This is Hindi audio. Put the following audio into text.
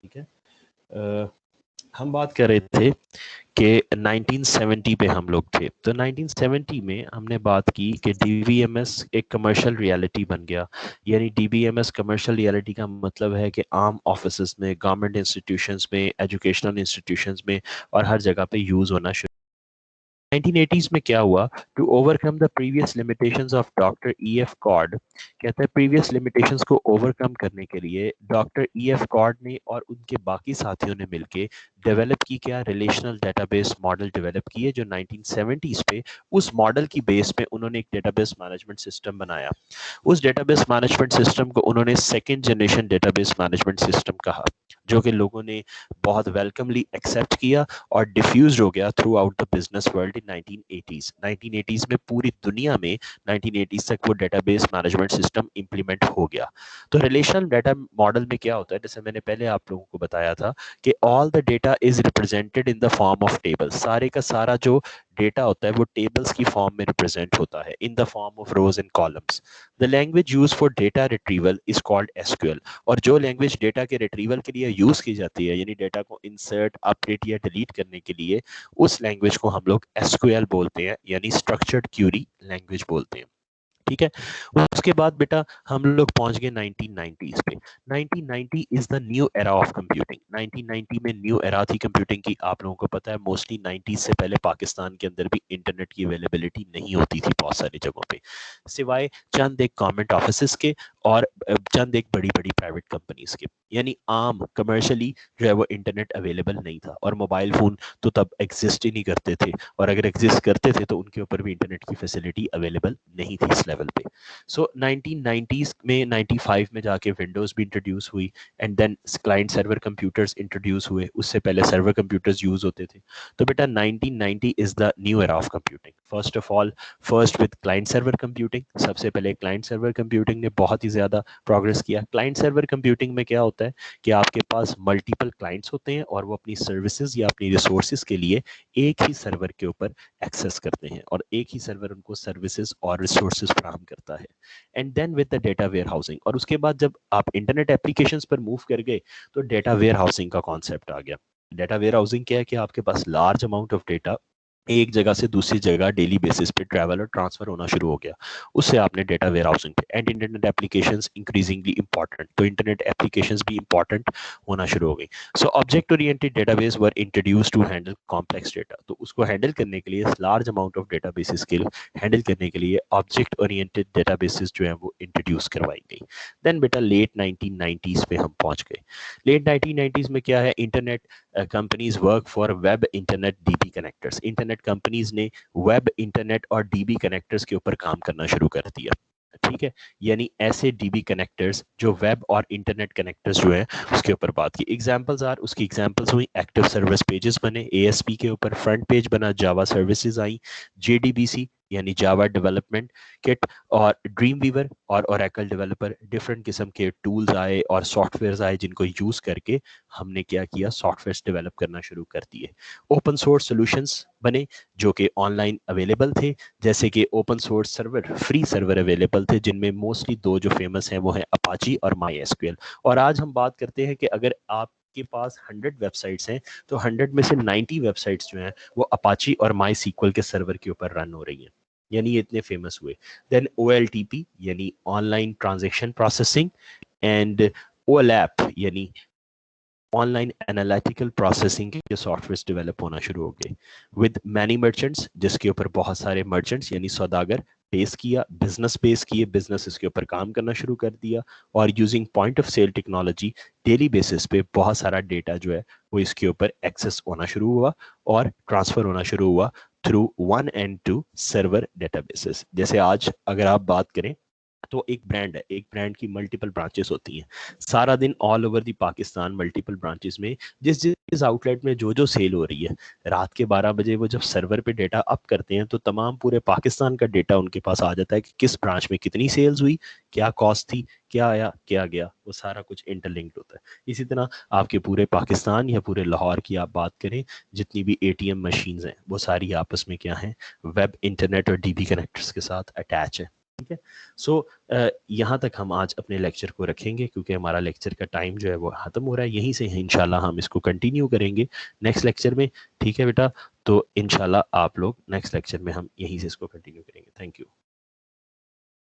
ठीक है। हम बात कर रहे थे कि 1970 पे हम लोग थे, तो 1970 में हमने बात की कि डीबीएमएस एक कमर्शियल रियलिटी बन गया। यानी डीबीएमएस कमर्शियल रियलिटी का मतलब है कि आम ऑफिसेज में, गवर्नमेंट इंस्टीट्यूशंस में, एजुकेशनल इंस्टीट्यूशंस में और हर जगह पे यूज़ होना शुरू। 1980s में क्या हुआ? To overcome the previous limitations of doctor E F Codd, कहते हैं प्रीवियस लिमिटेशंस को ओवरकम करने के लिए डॉक्टर ई एफ कॉर्ड ने और उनके बाकी साथियों ने मिलके डेवलप की क्या, रिलेशनल डेटाबेस मॉडल डेवलप किए, जो 1970s पे उस मॉडल की बेस पे उन्होंने एक डेटाबेस मैनेजमेंट सिस्टम बनाया। उस डेटाबेस मैनेजमेंट सिस्टम को उन्होंने second generation database management system कहा, जो कि लोगों ने बहुत वेलकमली एक्सेप्ट किया और डिफ्यूज हो गया through out the business world in 1980s। 1980s में पूरी दुनिया में 1980s तक वो डेटाबेस मैनेजमेंट सिस्टम इंप्लीमेंट हो गया। तो रिलेशनल डेटा मॉडल में क्या होता है, जैसे मैंने पहले आप लोगों को बताया था कि all the data is represented in the form of table. सारे का सारा जो डेटा होता है वो टेबल्स की फॉर्म में रिप्रेजेंट होता है in the form of rose and columns. The language use for data retrieval is called SQL. और जो लैंग्वेज डेटा के रिट्रीवल के लिए यूज की जाती है, यानी डेटा को इंसर्ट, अपडेट या डिलीट करने के लिए, उस लैंग्वेज को हम लोग एसक्यूएल बोलते हैं, यानी स्ट्रक्चर्ड क्यूरी लैंग्वेज बोलते हैं। ठीक है। उसके बाद बेटा हम लोग पहुंच गए 1990s पे। 1990 is the new era of computing. 1990 में न्यू एरा थी कंप्यूटिंग की। आप लोगों को पता है मोस्टली 90s से पहले पाकिस्तान के अंदर भी इंटरनेट की अवेलेबिलिटी नहीं होती थी बहुत सारी जगहों पे, सिवाय चंद एक गवर्नमेंट ऑफिस के और चंद एक बड़ी बड़ी प्राइवेट कंपनीज के। यानी आम कमर्शियली जो है वो इंटरनेट अवेलेबल नहीं था, और मोबाइल फोन तो तब एग्जिस्ट ही नहीं करते थे, और अगर एग्जिस्ट करते थे तो उनके ऊपर भी इंटरनेट की फैसिलिटी अवेलेबल नहीं थी इस लेवल पे। सो 1990s में 95 में जाके विंडोज भी इंट्रोड्यूस हुई, and then client server computers introduce हुए। उससे पहले सर्वर कंप्यूटर्स यूज होते थे। तो बेटा 1990 is the new era of computing. First of all, first with client server computing. सबसे पहले क्लाइंट सर्वर कंप्यूटिंग ने बहुत ही ज्यादा प्रोग्रेस किया। क्लाइंट सर्वर कंप्यूटिंग में क्या होता है कि आपके पास मल्टीपल क्लाइंट्स होते हैं और वो अपनी सर्विसेज या अपनी रिसोर्सेज के लिए एक ही सर्वर के ऊपर एक्सेस करते हैं, और एक ही सर्वर उनको सर्विसेज और रिसोर्सेज फराहम करता है। And then with the data warehousing, और उसके बाद जब आप इंटरनेट एप्लीकेशंस पर मूव कर गए तो डेटा वेयर हाउसिंग का कॉन्सेप्ट आ गया। डेटा वेयर हाउसिंग क्या है कि आपके पास लार्ज अमाउंट ऑफ डेटा एक जगह से दूसरी जगह डेली बेसिस पे ट्रैवल और ट्रांसफर होना शुरू हो गया। उससे आपने डेटा वेयर हाउसिंग पे, and internet applications increasingly important, तो इंटरनेट एप्लीकेशंस भी इंपॉर्टेंट होना शुरू हो गई। So object oriented database were introduce to handle complex data. तो उसको हैंडल करने के लिए, लार्ज अमाउंट ऑफ डेटाबेसेस के हैंडल करने के लिए ऑब्जेक्ट ओरिएंटेड डेटाबेसेस जो है वो इंट्रोड्यूस करवाई गई। देन बेटा लेट 1990s पे हम पहुंच गए। लेट 1990s में क्या है, internet companies work for web internet dB connectors. Internet companies ने वेब इंटरनेट और डीबी कनेक्टर्स के ऊपर काम करना शुरू कर दिया। ठीक है। यानी ऐसे डीबी कनेक्टर्स जो वेब और इंटरनेट कनेक्टर्स जो है उसके ऊपर बात की। एग्जांपल्स आर, उसकी एग्जांपल्स हुई एक्टिव सर्विस पेजेस बने एएसपी के ऊपर, फ्रंट पेज बना, जावा सर्विसेज आई, जेडीबीसी यानी जावा डेवलपमेंट किट, और ड्रीम वीवर और ओरेकल डेवलपर। डिफरेंट किस्म के टूल्स आए और सॉफ्टवेयर्स आए जिनको यूज करके हमने क्या किया, सॉफ्टवेयर डेवलप करना शुरू कर दिए। ओपन सोर्स सॉल्यूशंस बने जो कि ऑनलाइन अवेलेबल थे, जैसे कि open source server, free server available थे, जिनमें मोस्टली दो जो फेमस हैं वो है अपाची और माई एसक्यूएल। और आज हम बात करते हैं कि अगर आप के पास 100 वेबसाइट्स हैं तो 100 में से 90 वेबसाइट्स जो हैं वो अपाची और माई सीक्वल के सर्वर के ऊपर रन हो रही हैं, यानी ये इतने फेमस हुए। देन OLTP यानी online transaction processing, and OLAP यानी ऑनलाइन एनालिटिकल प्रोसेसिंग के सॉफ्टवेयर डेवलप होना शुरू हो गए विद मैनी मर्चेंट्स, जिसके ऊपर बहुत सारे मर्चेंट्स यानी सौदागर बेस किया, बिजनेस बेस किए, बिजनेस इसके ऊपर काम करना शुरू कर दिया, और using point of sale technology daily basis पे बहुत सारा डेटा जो है वो इसके ऊपर एक्सेस होना शुरू हुआ और ट्रांसफर होना शुरू हुआ थ्रू 1 and 2 सर्वर डेटाबेसेस। जैसे आज अगर आप बात करें तो एक ब्रांड है, एक ब्रांड की मल्टीपल ब्रांचेस होती हैं, सारा दिन all over the Pakistan multiple branches में जिस जिस आउटलेट में जो जो सेल हो रही है, रात के 12 बजे वो जब सर्वर पे डेटा अप करते हैं तो तमाम पूरे पाकिस्तान का डेटा उनके पास आ जाता है कि किस ब्रांच में कितनी सेल्स हुई, क्या कॉस्ट थी, क्या आया क्या गया, वो सारा कुछ इंटरलिंक्ड होता है। इसी तरह आपके पूरे पाकिस्तान या पूरे लाहौर की आप बात करें, जितनी भी ATM मशीन्स हैं वो सारी आपस में क्या हैं, वेब इंटरनेट और डीबी कनेक्टर्स के साथ अटैच है। ठीक है। सो यहाँ तक हम आज अपने लेक्चर को रखेंगे क्योंकि हमारा लेक्चर का टाइम जो है वो ख़त्म हो रहा है। यहीं से इंशाल्लाह हम इसको कंटिन्यू करेंगे नेक्स्ट लेक्चर में। ठीक है बेटा, तो इंशाल्लाह आप लोग नेक्स्ट लेक्चर में हम यहीं से इसको कंटिन्यू करेंगे। Thank you.